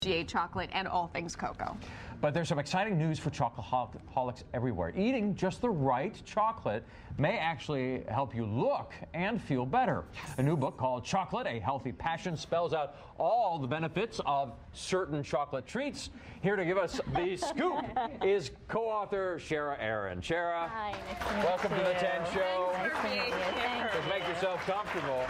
chocolate and all things cocoa. But there's some exciting news for chocoholics everywhere. Eating just the right chocolate may actually help you look and feel better. A new book called Chocolate, A Healthy Passion spells out all the benefits of certain chocolate treats. Here to give us the scoop is co-author Shara Aaron. Shara, hi, welcome to the 10 Show. Thanks for being here. Just make yourself comfortable.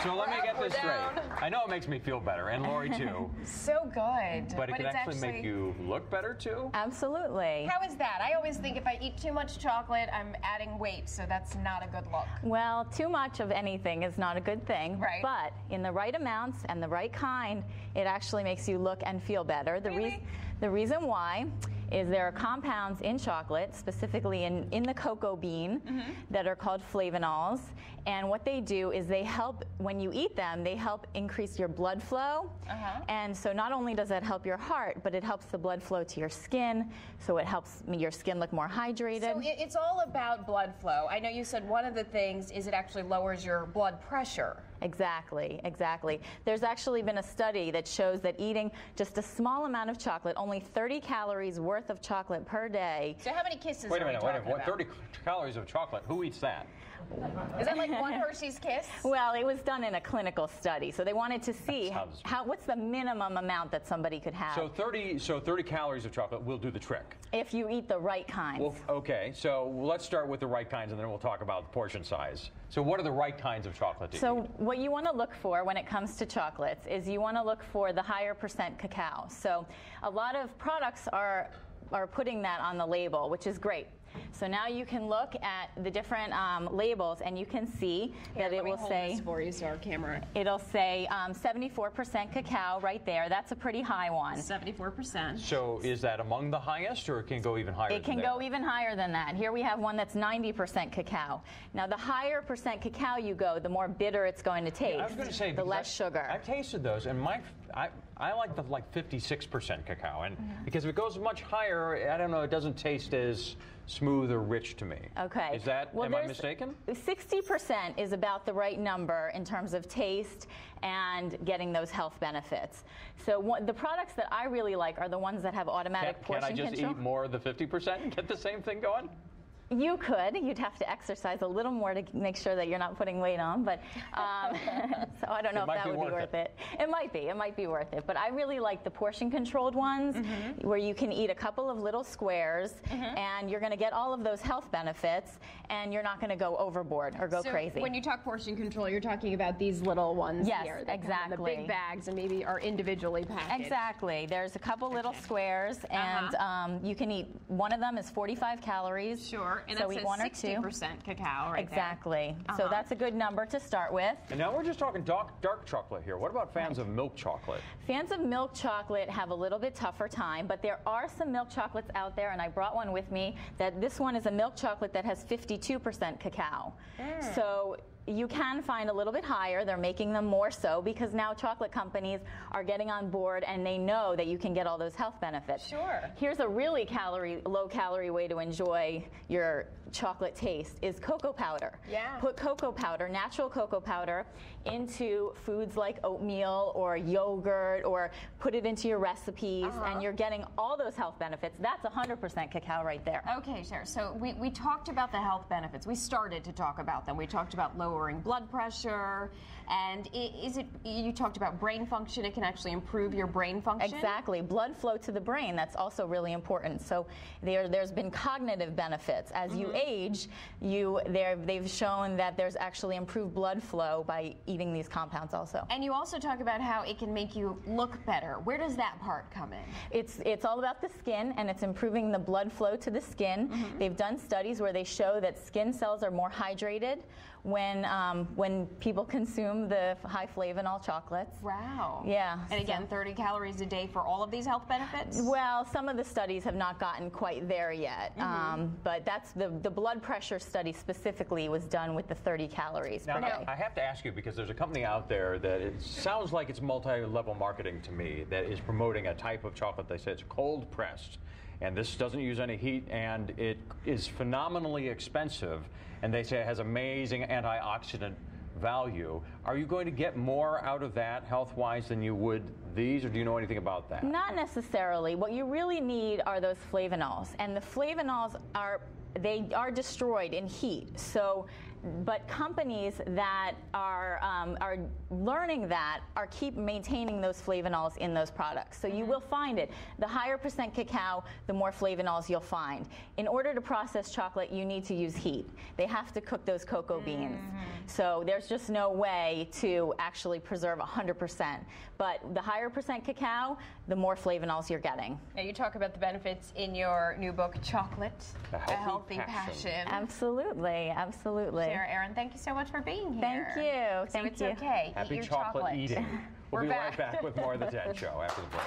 So let me get this straight. I know it makes me feel better, and Lori too. So good. But it can actually make you look better too? Absolutely. How is that? I always think if I eat too much chocolate, I'm adding weight, so that's not a good look. Well, too much of anything is not a good thing. Right. But in the right amounts and the right kind, it actually makes you look and feel better. The reason why is there are compounds in chocolate, specifically in the cocoa bean, that are called flavonols. And what they do is they help, when you eat them, they help increase your blood flow. And so not only does that help your heart, but it helps the blood flow to your skin, so it helps your skin look more hydrated. So it's all about blood flow. I know you said one of the things is it actually lowers your blood pressure. Exactly, exactly. There's actually been a study that shows that eating just a small amount of chocolate, only 30 calories worth of chocolate per day. So how many kisses Wait a are we minute, talking about? 30 calories of chocolate, who eats that? Is that like one Hershey's Kiss? Well, it was done in a clinical study, so they wanted to see what's the minimum amount that somebody could have. So 30 calories of chocolate will do the trick. If you eat the right kinds. Well, okay, so let's start with the right kinds, and then we'll talk about portion size. So what are the right kinds of chocolate to eat? What you want to look for when it comes to chocolates is you want to look for the higher percent cacao. So a lot of products are putting that on the label, which is great. So now you can look at the different labels, and you can see that it will say, this for you, so our camera. It'll say 74% cacao right there. That's a pretty high one. 74%. So is that among the highest, or it can go even higher than that? It can go even higher than that. Here we have one that's 90% cacao. Now, the higher percent cacao you go, the more bitter it's going to taste. Yeah, I was going to say, the less sugar. I've tasted those, and I like the 56% cacao, and because if it goes much higher, I don't know, it doesn't taste as smooth or rich to me. Okay. Is that, am I mistaken? 60% is about the right number in terms of taste and getting those health benefits. So the products that I really like are the ones that have automatic portion control. Can I just eat more of the 50% and get the same thing going? You could. You'd have to exercise a little more to make sure that you're not putting weight on, but so I don't know if that would be worth it. It might be. It might be worth it. But I really like the portion-controlled ones where you can eat a couple of little squares and you're going to get all of those health benefits and you're not going to go overboard or go crazy. When you talk portion control, you're talking about these little ones here. Yes, exactly. The big bags and maybe are individually packaged. Exactly. There's a couple little squares and you can eat, one of them is 45 calories. Sure. And so that eat one or two. 60% cacao right exactly. There. So that's a good number to start with. And now we're just talking dark chocolate here. What about fans of milk chocolate? Fans of milk chocolate have a little bit tougher time, but there are some milk chocolates out there, and I brought one with me. This one is a milk chocolate that has 52% cacao. So you can find a little bit higher. They're making them more so because now chocolate companies are getting on board and they know that you can get all those health benefits. Sure. Here's a really low-calorie way to enjoy your chocolate taste is cocoa powder. Yeah. Put cocoa powder, natural cocoa powder, into foods like oatmeal or yogurt, or put it into your recipes, and you're getting all those health benefits. That's 100% cacao right there. Okay, sure. So we talked about the health benefits. We started to talk about them. We talked about lowering blood pressure, and you talked about brain function. It can actually improve your brain function. Exactly. Blood flow to the brain, that's also really important. So there's been cognitive benefits. As you age, they've shown that there's actually improved blood flow by eating these compounds also. And you also talk about how it can make you look better. Where does that part come in? It's all about the skin, and it's improving the blood flow to the skin. They've done studies where they show that skin cells are more hydrated when people consume the high flavanol chocolates. Wow. Yeah. And again, 30 calories a day for all of these health benefits? Well, some of the studies have not gotten quite there yet, but that's the blood pressure study specifically was done with the 30 calories per day. I have to ask you, because there's a company out there that it sounds like it's multi-level marketing to me that is promoting a type of chocolate. They say it's cold pressed, and this doesn't use any heat, and it is phenomenally expensive, and they say it has amazing antioxidant value. Are you going to get more out of that health-wise than you would these, or do you know anything about that? Not necessarily. What you really need are those flavonols, and the flavonols are destroyed in heat. So, but companies that are learning that keep maintaining those flavonols in those products. So you will find it. The higher percent cacao, the more flavonols you'll find. In order to process chocolate, you need to use heat. They have to cook those cocoa beans. So there's just no way to actually preserve 100%. But the higher percent cacao, the more flavonols you're getting. Now you talk about the benefits in your new book, Chocolate, A Healthy Passion. Absolutely, absolutely. Sarah Aaron, thank you so much for being here. Thank you. So Thank it's you. okay. Eat Happy your chocolate eating. We'll We're be back. right back with more of The Ted Show after the break.